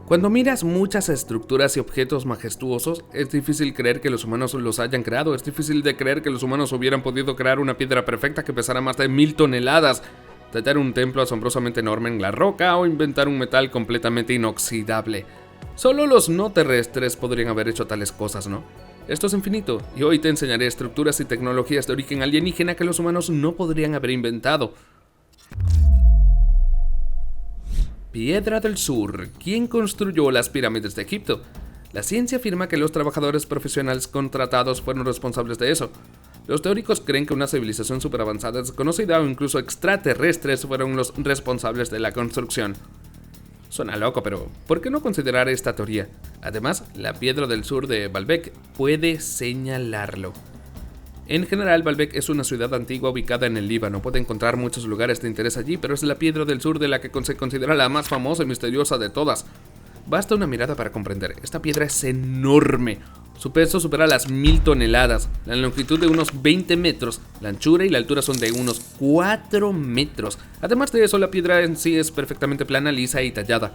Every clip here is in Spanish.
Cuando miras muchas estructuras y objetos majestuosos, es difícil creer que los humanos los hayan creado. Es difícil de creer que los humanos hubieran podido crear una piedra perfecta que pesara más de 1000 toneladas, tallar un templo asombrosamente enorme en la roca o inventar un metal completamente inoxidable. Solo los no terrestres podrían haber hecho tales cosas, ¿no? Esto es infinito, y hoy te enseñaré estructuras y tecnologías de origen alienígena que los humanos no podrían haber inventado. Piedra del Sur. ¿Quién construyó las pirámides de Egipto? La ciencia afirma que los trabajadores profesionales contratados fueron responsables de eso. Los teóricos creen que una civilización superavanzada, desconocida o incluso extraterrestres fueron los responsables de la construcción. Suena loco, pero ¿por qué no considerar esta teoría? Además, la Piedra del Sur de Baalbek puede señalarlo. En general, Baalbek es una ciudad antigua ubicada en el Líbano. Puede encontrar muchos lugares de interés allí, pero es la Piedra del Sur de la que se considera la más famosa y misteriosa de todas. Basta una mirada para comprender. Esta piedra es enorme. Su peso supera las 1000 toneladas, la longitud de unos 20 metros, la anchura y la altura son de unos 4 metros. Además de eso, la piedra en sí es perfectamente plana, lisa y tallada.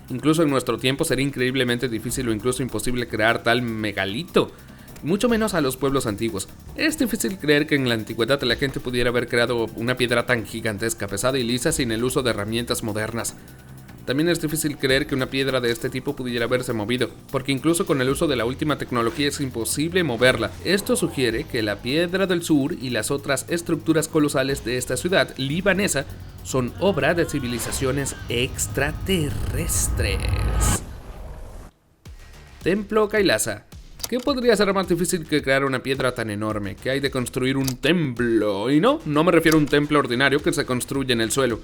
Incluso en nuestro tiempo sería increíblemente difícil o incluso imposible crear tal megalito, mucho menos a los pueblos antiguos. Es difícil creer que en la antigüedad la gente pudiera haber creado una piedra tan gigantesca, pesada y lisa sin el uso de herramientas modernas. También es difícil creer que una piedra de este tipo pudiera haberse movido, porque incluso con el uso de la última tecnología es imposible moverla. Esto sugiere que la Piedra del Sur y las otras estructuras colosales de esta ciudad libanesa son obra de civilizaciones extraterrestres. Templo Kailasa. ¿Qué podría ser más difícil que crear una piedra tan enorme? ¿Qué hay de construir un templo? Y no me refiero a un templo ordinario que se construye en el suelo.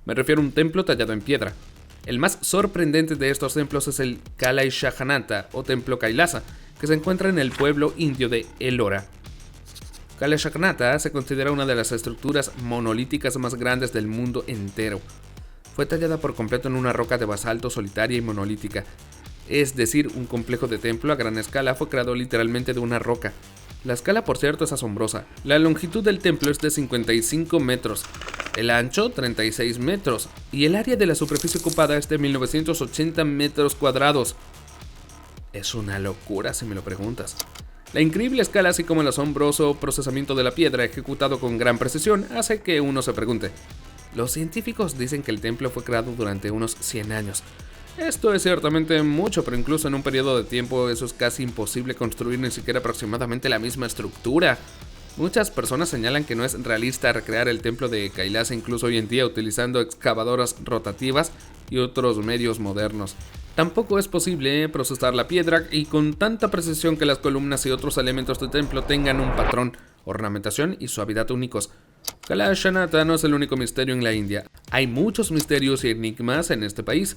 Me refiero a un templo tallado en piedra. El más sorprendente de estos templos es el Kalai Shahanata o Templo Kailasa, que se encuentra en el pueblo indio de Ellora. Kalai Shahanata se considera una de las estructuras monolíticas más grandes del mundo entero. Fue tallada por completo en una roca de basalto solitaria y monolítica. Es decir, un complejo de templo a gran escala fue creado literalmente de una roca. La escala, por cierto, es asombrosa. La longitud del templo es de 55 metros, el ancho 36 metros y el área de la superficie ocupada es de 1980 metros cuadrados. Es una locura si me lo preguntas. La increíble escala, así como el asombroso procesamiento de la piedra ejecutado con gran precisión, hace que uno se pregunte. Los científicos dicen que el templo fue creado durante unos 100 años. Esto es ciertamente mucho, pero incluso en un periodo de tiempo eso es casi imposible construir ni siquiera aproximadamente la misma estructura. Muchas personas señalan que no es realista recrear el templo de Kailasa incluso hoy en día utilizando excavadoras rotativas y otros medios modernos. Tampoco es posible procesar la piedra y con tanta precisión que las columnas y otros elementos del templo tengan un patrón, ornamentación y suavidad únicos. Kalai Shahanata no es el único misterio en la India. Hay muchos misterios y enigmas en este país.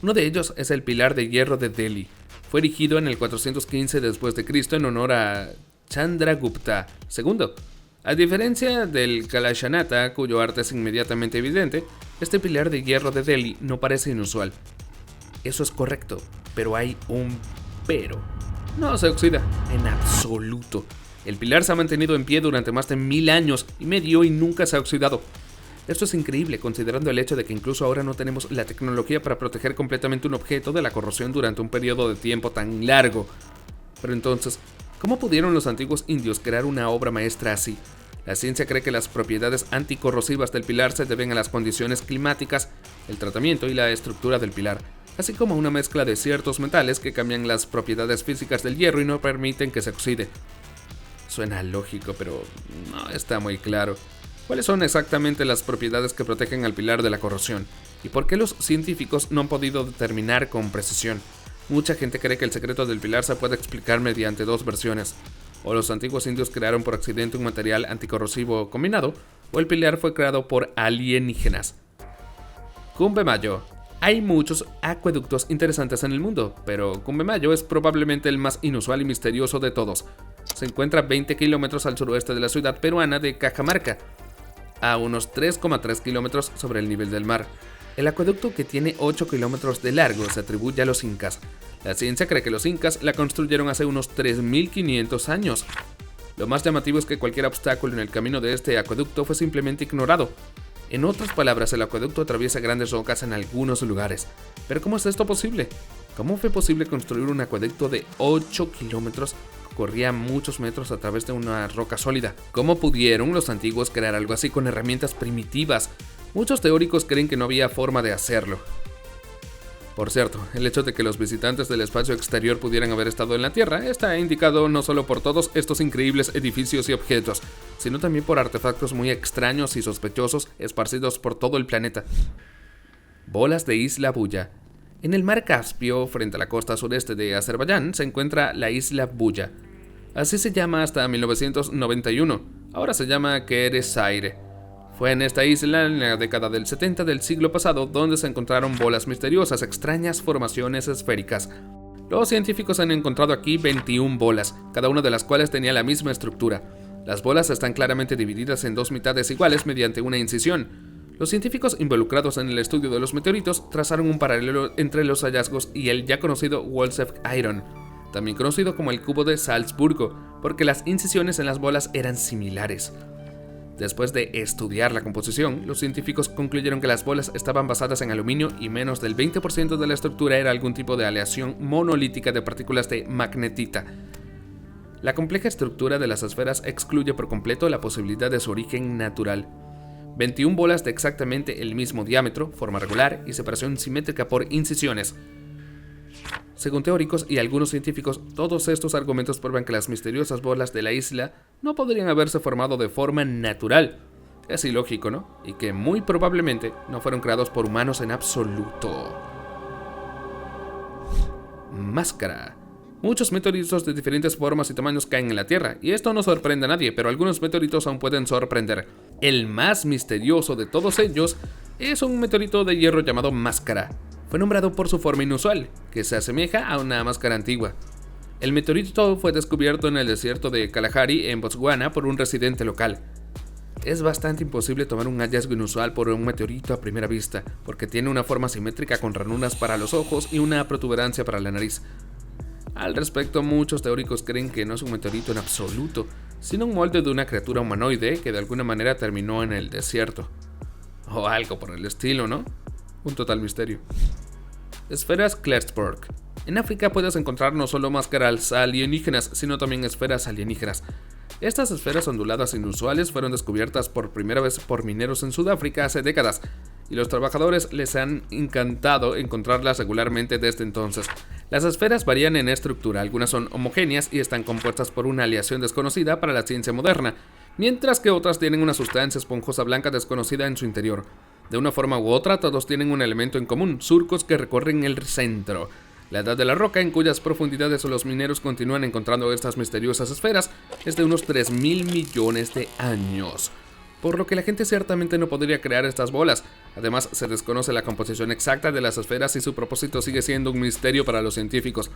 Uno de ellos es el pilar de hierro de Delhi. Fue erigido en el 415 d.C. en honor a Chandragupta II. A diferencia del Kalai Shahanata, cuyo arte es inmediatamente evidente, este pilar de hierro de Delhi no parece inusual. Eso es correcto, pero hay un pero. No se oxida, en absoluto. El pilar se ha mantenido en pie durante más de 1000 años y medio y nunca se ha oxidado. Esto es increíble considerando el hecho de que incluso ahora no tenemos la tecnología para proteger completamente un objeto de la corrosión durante un periodo de tiempo tan largo. Pero entonces, ¿cómo pudieron los antiguos indios crear una obra maestra así? La ciencia cree que las propiedades anticorrosivas del pilar se deben a las condiciones climáticas, el tratamiento y la estructura del pilar, así como a una mezcla de ciertos metales que cambian las propiedades físicas del hierro y no permiten que se oxide. Suena lógico, pero no está muy claro. ¿Cuáles son exactamente las propiedades que protegen al pilar de la corrosión? ¿Y por qué los científicos no han podido determinar con precisión? Mucha gente cree que el secreto del pilar se puede explicar mediante dos versiones. O los antiguos indios crearon por accidente un material anticorrosivo combinado, o el pilar fue creado por alienígenas. Cumbe Mayo. Hay muchos acueductos interesantes en el mundo, pero Cumbe Mayo es probablemente el más inusual y misterioso de todos. Se encuentra 20 kilómetros al suroeste de la ciudad peruana de Cajamarca, a unos 3,3 kilómetros sobre el nivel del mar. El acueducto, que tiene 8 kilómetros de largo, se atribuye a los incas. La ciencia cree que los incas la construyeron hace unos 3500 años. Lo más llamativo es que cualquier obstáculo en el camino de este acueducto fue simplemente ignorado. En otras palabras, el acueducto atraviesa grandes rocas en algunos lugares. ¿Pero cómo es esto posible? ¿Cómo fue posible construir un acueducto de 8 kilómetros que corría muchos metros a través de una roca sólida? ¿Cómo pudieron los antiguos crear algo así con herramientas primitivas? Muchos teóricos creen que no había forma de hacerlo. Por cierto, el hecho de que los visitantes del espacio exterior pudieran haber estado en la Tierra está indicado no solo por todos estos increíbles edificios y objetos, sino también por artefactos muy extraños y sospechosos esparcidos por todo el planeta. Bolas de Isla Buya. En el mar Caspio, frente a la costa sureste de Azerbaiyán, se encuentra la Isla Buya. Así se llama hasta 1991, ahora se llama Kehresaire. Fue en esta isla, en la década del 70 del siglo pasado, donde se encontraron bolas misteriosas, extrañas formaciones esféricas. Los científicos han encontrado aquí 21 bolas, cada una de las cuales tenía la misma estructura. Las bolas están claramente divididas en dos mitades iguales mediante una incisión. Los científicos involucrados en el estudio de los meteoritos trazaron un paralelo entre los hallazgos y el ya conocido Walls of Iron, también conocido como el cubo de Salzburgo, porque las incisiones en las bolas eran similares. Después de estudiar la composición, los científicos concluyeron que las bolas estaban basadas en aluminio y menos del 20% de la estructura era algún tipo de aleación monolítica de partículas de magnetita. La compleja estructura de las esferas excluye por completo la posibilidad de su origen natural. 21 bolas de exactamente el mismo diámetro, forma regular y separación simétrica por incisiones. Según teóricos y algunos científicos, todos estos argumentos prueban que las misteriosas bolas de la isla no podrían haberse formado de forma natural. Es ilógico, ¿no? Y que muy probablemente no fueron creados por humanos en absoluto. Máscara. Muchos meteoritos de diferentes formas y tamaños caen en la Tierra, y esto no sorprende a nadie, pero algunos meteoritos aún pueden sorprender. El más misterioso de todos ellos es un meteorito de hierro llamado Máscara. Fue nombrado por su forma inusual, que se asemeja a una máscara antigua. El meteorito fue descubierto en el desierto de Kalahari, en Botswana, por un residente local. Es bastante imposible tomar un hallazgo inusual por un meteorito a primera vista, porque tiene una forma simétrica con ranuras para los ojos y una protuberancia para la nariz. Al respecto, muchos teóricos creen que no es un meteorito en absoluto, sino un molde de una criatura humanoide que de alguna manera terminó en el desierto. O algo por el estilo, ¿no? Un total misterio. Esferas Klerksborg. En África puedes encontrar no solo máscaras alienígenas, sino también esferas alienígenas. Estas esferas onduladas inusuales fueron descubiertas por primera vez por mineros en Sudáfrica hace décadas, y los trabajadores les han encantado encontrarlas regularmente desde entonces. Las esferas varían en estructura, algunas son homogéneas y están compuestas por una aleación desconocida para la ciencia moderna, mientras que otras tienen una sustancia esponjosa blanca desconocida en su interior. De una forma u otra, todos tienen un elemento en común, surcos que recorren el centro. La edad de la roca en cuyas profundidades los mineros continúan encontrando estas misteriosas esferas es de unos 3.000 millones de años. Por lo que la gente ciertamente no podría crear estas bolas. Además, se desconoce la composición exacta de las esferas y su propósito sigue siendo un misterio para los científicos.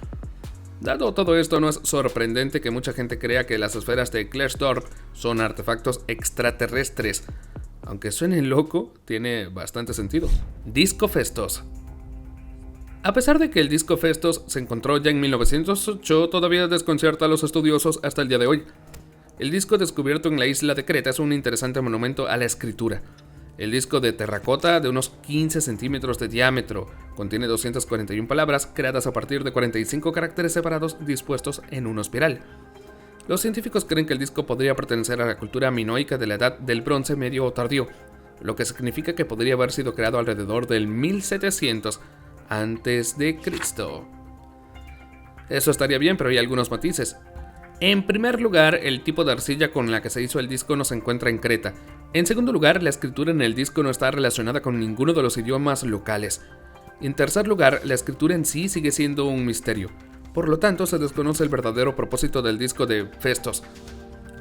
Dado todo esto, no es sorprendente que mucha gente crea que las esferas de Klerksdorp son artefactos extraterrestres. Aunque suene loco, tiene bastante sentido. Disco Festos. A pesar de que el disco Festos se encontró ya en 1908, todavía desconcierta a los estudiosos hasta el día de hoy. El disco descubierto en la isla de Creta es un interesante monumento a la escritura. El disco de terracota, de unos 15 centímetros de diámetro, contiene 241 palabras creadas a partir de 45 caracteres separados dispuestos en una espiral. Los científicos creen que el disco podría pertenecer a la cultura minoica de la edad del bronce medio o tardío, lo que significa que podría haber sido creado alrededor del 1700 a.C. Eso estaría bien, pero hay algunos matices. En primer lugar, el tipo de arcilla con la que se hizo el disco no se encuentra en Creta. En segundo lugar, la escritura en el disco no está relacionada con ninguno de los idiomas locales. En tercer lugar, la escritura en sí sigue siendo un misterio. Por lo tanto, se desconoce el verdadero propósito del disco de Festos.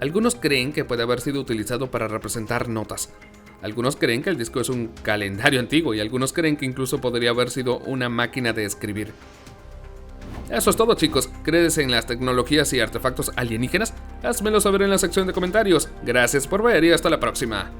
Algunos creen que puede haber sido utilizado para representar notas. Algunos creen que el disco es un calendario antiguo y algunos creen que incluso podría haber sido una máquina de escribir. Eso es todo, chicos. ¿Crees en las tecnologías y artefactos alienígenas? Házmelo saber en la sección de comentarios. Gracias por ver y hasta la próxima.